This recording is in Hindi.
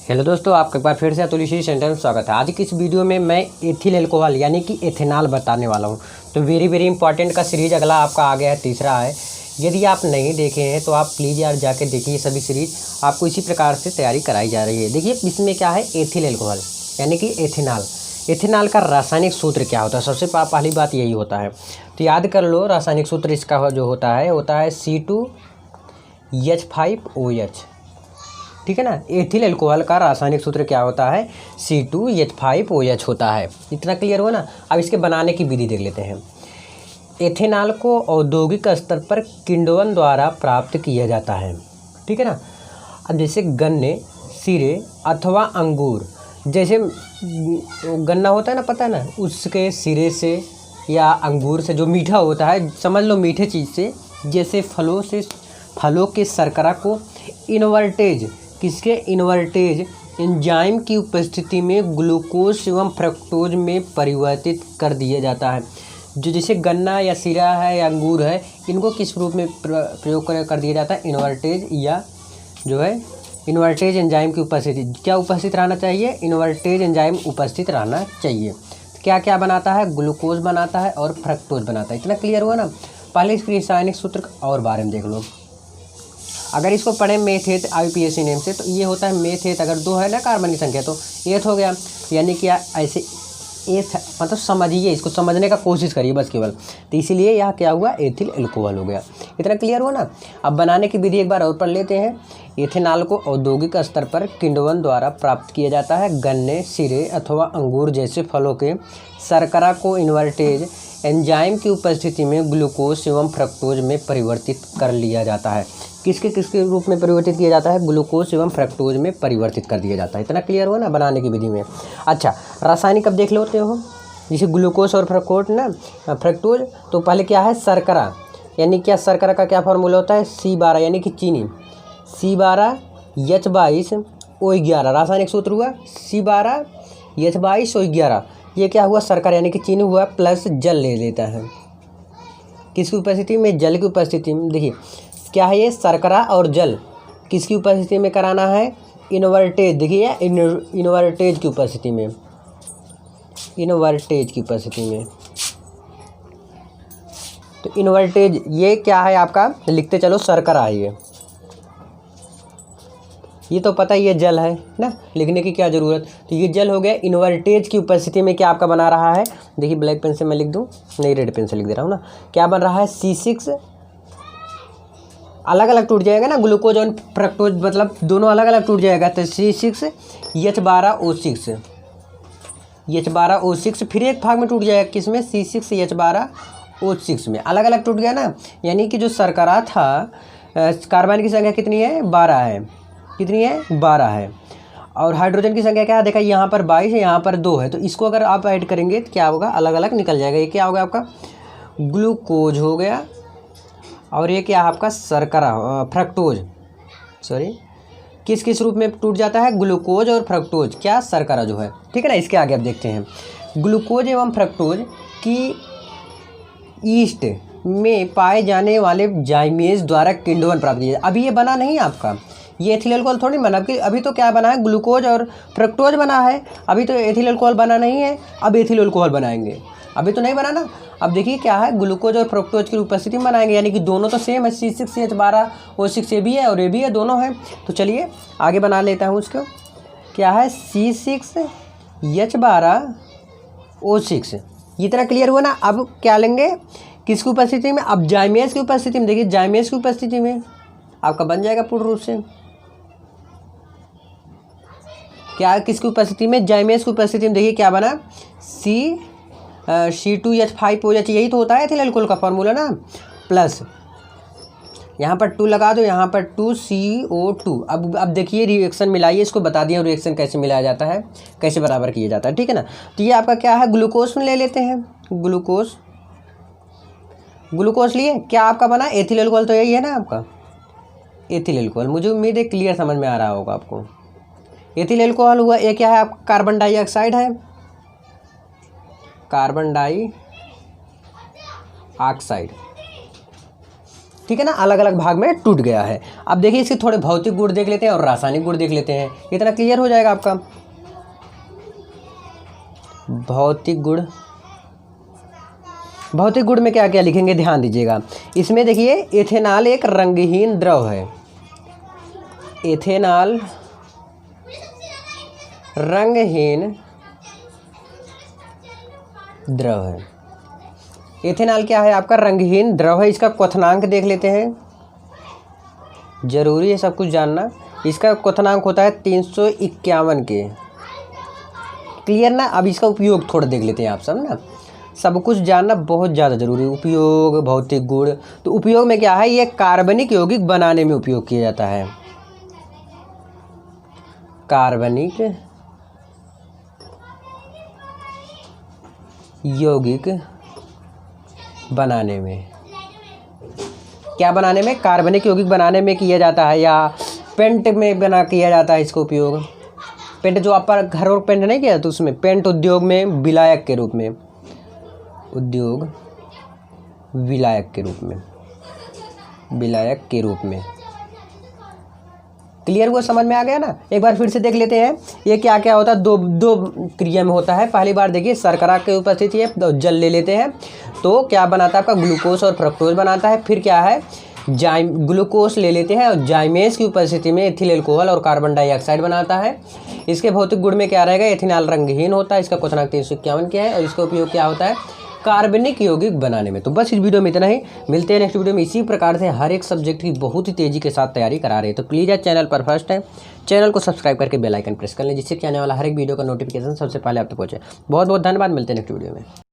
हेलो दोस्तों, आपका एक बार फिर से अतुल सेंटर में स्वागत है। आज की इस वीडियो में मैं एथिल अल्कोहल यानी कि एथेनॉल बताने वाला हूं। तो वेरी इंपॉर्टेंट का सीरीज अगला आपका आ गया है, तीसरा है। यदि आप नहीं देखे हैं तो आप प्लीज़ यार जाके देखिए सभी सीरीज, आपको इसी प्रकार से तैयारी कराई जा रही है। देखिए इसमें क्या है, एथिल अल्कोहल यानी कि एथेनॉल। एथेनॉल का रासायनिक सूत्र क्या होता है, सबसे पहली बात यही होता है। तो याद कर लो, रासायनिक सूत्र इसका जो होता है C2H5OH। ठीक है ना। एथिल अल्कोहल का रासायनिक सूत्र क्या होता है, C2H5OH होता है। इतना क्लियर हुआ ना। अब इसके बनाने की विधि देख लेते हैं। एथेनॉल को औद्योगिक स्तर पर किण्वन द्वारा प्राप्त किया जाता है। ठीक है ना। अब जैसे गन्ने, सिरे अथवा अंगूर, जैसे गन्ना होता है ना, पता है ना, उसके सिरे से या अंगूर से जो मीठा होता है, समझ लो मीठे चीज़ से, जैसे फलों के शर्करा को इन्वर्टेज, किसके इन्वर्टेज एंजाइम की उपस्थिति में ग्लूकोज एवं फ्रक्टोज में परिवर्तित कर दिया जाता है। जो जैसे गन्ना या सिरा है या अंगूर है, इनको किस रूप में प्रयोग कर दिया जाता है, इन्वर्टेज, या जो है इन्वर्टेज एंजाइम की उपस्थिति, क्या उपस्थित रहना चाहिए, इन्वर्टेज एंजाइम उपस्थित रहना चाहिए। क्या क्या बनाता है, ग्लूकोज बनाता है और फ्रक्टोज बनाता है। इतना क्लियर हुआ ना। पहले इसके रासायनिक सूत्र और बारे में देख लो। अगर इसको पढ़ें मेथेट IUPAC नेम से, तो ये होता है मेथेट। अगर 2 है ना कार्बन की संख्या, तो एथ हो गया। यानी कि ऐसे एथ, मतलब समझिए, इसको समझने का कोशिश करिए बस केवल। तो इसीलिए यहाँ क्या हुआ, एथिल अल्कोहल हो गया। इतना क्लियर हुआ ना। अब बनाने की विधि एक बार और पढ़ लेते हैं। एथेनॉल को औद्योगिक स्तर पर किण्वन द्वारा प्राप्त किया जाता है। गन्ने, सिरे अथवा अंगूर जैसे फलों के शर्करा को इन्वर्टेज एंजाइम की उपस्थिति में ग्लूकोज एवं फ्रक्टोज में परिवर्तित कर लिया जाता है। किसके रूप में परिवर्तित किया जाता है, ग्लूकोज एवं फ्रक्टोज में परिवर्तित कर दिया जाता है। इतना क्लियर हुआ ना बनाने की विधि में। अच्छा, रासायनिक अब देख लेते हो। जैसे ग्लूकोज और फ्रक्टोज ना, फ्रक्टोज, तो पहले क्या है, शर्करा, यानी क्या, शर्करा का क्या फार्मूला होता है, C12 यानी कि चीनी, C12H22O11। रासायनिक सूत्र हुआ C12H22O11। ये क्या हुआ, शर्करा यानी कि चीनी हुआ, प्लस जल ले लेता है। किसकी उपस्थिति में, जल की उपस्थिति में। देखिए क्या है ये, शर्करा और जल किसकी उपस्थिति में कराना है, इन्वर्टेज। देखिए इन्वर्टेज की उपस्थिति में, इन्वर्टेज की उपस्थिति में। तो इन्वर्टेज ये क्या है आपका, लिखते चलो, शर्करा है ये तो पता ही, ये जल है ना, लिखने की क्या ज़रूरत। तो ये जल हो गया। इन्वर्टेज की उपस्थिति में क्या आपका बना रहा है, देखिए ब्लैक पेन से मैं लिख दूं, नहीं रेड पेन से लिख दे रहा हूँ ना। क्या बन रहा है, C6, अलग अलग टूट जाएगा ना, ग्लूकोज और फ्रक्टोज, मतलब दोनों अलग अलग टूट जाएगा। तो C6H12O6 फिर एक भाग में टूट जाएगा, किसमें, C6H12O6 में, अलग अलग टूट गया ना। यानी कि जो शर्करा था, कार्बन की संख्या कितनी है, 12 है। कितनी है, 12 है। और हाइड्रोजन की संख्या क्या है, देखा यहाँ पर 22 है, यहाँ पर 2 है। तो इसको अगर आप ऐड करेंगे तो क्या होगा, अलग अलग निकल जाएगा। ये क्या होगा आपका, ग्लूकोज हो गया, और ये क्या आपका शर्करा, फ्रक्टोज, सॉरी, किस किस रूप में टूट जाता है, ग्लूकोज और फ्रक्टोज, क्या, शर्करा जो है। ठीक है ना। इसके आगे अब देखते हैं, ग्लूकोज एवं फ्रक्टोज की ईस्ट में पाए जाने वाले जाइमेज द्वारा किण्वन प्राप्त किया। अभी ये बना नहीं आपका, ये एथिल अल्कोहल थोड़ी बना। अभी तो क्या बना है, ग्लूकोज और फ्रक्टोज बना है। अभी तो एथिल अल्कोहल बना नहीं है। अब एथिल अल्कोहल बनाएंगे, अभी तो नहीं बना ना। अब देखिए क्या है, ग्लूकोज और फ्रक्टोज की उपस्थिति में बनाएंगे, यानी कि दोनों तो सेम है, C6H12O6 ये भी है और ये भी है, दोनों है। तो चलिए आगे बना लेता हूँ उसको। क्या है, C6H12O6। इतना क्लियर हुआ ना। अब क्या लेंगे, किसकी उपस्थिति में, अब जाइमेज की उपस्थिति में। देखिए जाइमेज की उपस्थिति में आपका बन जाएगा पूर्ण रूप से, क्या, किसकी उपस्थिति में, जाइमेज की उपस्थिति में। देखिए क्या बना, C2H5OH, यही तो होता है एथिल अल्कोहल का फार्मूला ना, प्लस यहाँ पर 2 लगा दो, यहाँ पर 2CO2। अब देखिए रिएक्शन मिलाइए, इसको बता दिया रिएक्शन कैसे मिलाया जाता है, कैसे बराबर किया जाता है। ठीक है ना। तो ये आपका क्या है, ग्लूकोज में ले लेते हैं, ग्लूकोज लिए, क्या आपका बना, एथिल अल्कोहल। तो यही है ना आपका एथिल अल्कोहल। मुझे उम्मीद है क्लियर समझ में आ रहा होगा आपको। एथिल अल्कोहल हुआ। ये क्या है, आप कार्बन डाइऑक्साइड है, कार्बन डाइऑक्साइड। ठीक है ना, अलग अलग भाग में टूट गया है। अब देखिए इसके थोड़े भौतिक गुण देख लेते हैं और रासायनिक गुण देख लेते हैं, इतना क्लियर हो जाएगा आपका। भौतिक गुण, भौतिक गुण में क्या क्या लिखेंगे ध्यान दीजिएगा। इसमें देखिए एथेनॉल एक रंगहीन द्रव है, एथेनॉल रंगहीन द्रव है। एथेनॉल क्या है आपका, रंगहीन द्रव है। इसका क्वथनांक देख लेते हैं, जरूरी है सब कुछ जानना। इसका क्वथनांक होता है 351 के, क्लियर ना। अब इसका उपयोग थोड़ा देख लेते हैं आप सब ना, सब कुछ जानना बहुत ज़्यादा जरूरी है। उपयोग, भौतिक गुण, तो उपयोग में क्या है, ये कार्बनिक यौगिक बनाने में उपयोग किया जाता है, कार्बनिक यौगिक बनाने में, क्या बनाने में, कार्बनिक यौगिक बनाने में किया जाता है, या पेंट में किया जाता है इसका उपयोग। पेंट जो आप घर और पेंट नहीं किया जाता, उसमें पेंट उद्योग में विलायक के रूप में, उद्योग विलायक के रूप में, विलायक के रूप में। क्लियर हुआ, समझ में आ गया ना। एक बार फिर से देख लेते हैं ये क्या क्या होता है, दो क्रिया में होता है। पहली बार देखिए शर्करा की उपस्थिति है, तो जल ले लेते हैं तो क्या बनाता है आपका, ग्लूकोज और फ्रक्टोज बनाता है। फिर क्या है, ग्लूकोज ले लेते हैं और जाइमेज की उपस्थिति में एथिल एल्कोहल और कार्बन डाइऑक्साइड बनाता है। इसके भौतिक गुण में क्या रहेगा, एथेनॉल रंगहीन होता है, इसका क्वथनांक 351 क्या है, और इसका उपयोग क्या होता है, कार्बनिक यौगिक बनाने में। तो बस इस वीडियो में इतना ही, मिलते हैं नेक्स्ट वीडियो में। इसी प्रकार से हर एक सब्जेक्ट की बहुत ही तेज़ी के साथ तैयारी करा रहे हैं। तो प्लीज़ यार चैनल पर फर्स्ट है, चैनल को सब्सक्राइब करके बेल आइकन प्रेस कर लें, जिससे कि आने वाला हर एक वीडियो का नोटिफिकेशन सबसे पहले आप तक पहुंचे। बहुत बहुत धन्यवाद, मिलते हैं नेक्स्ट वीडियो में।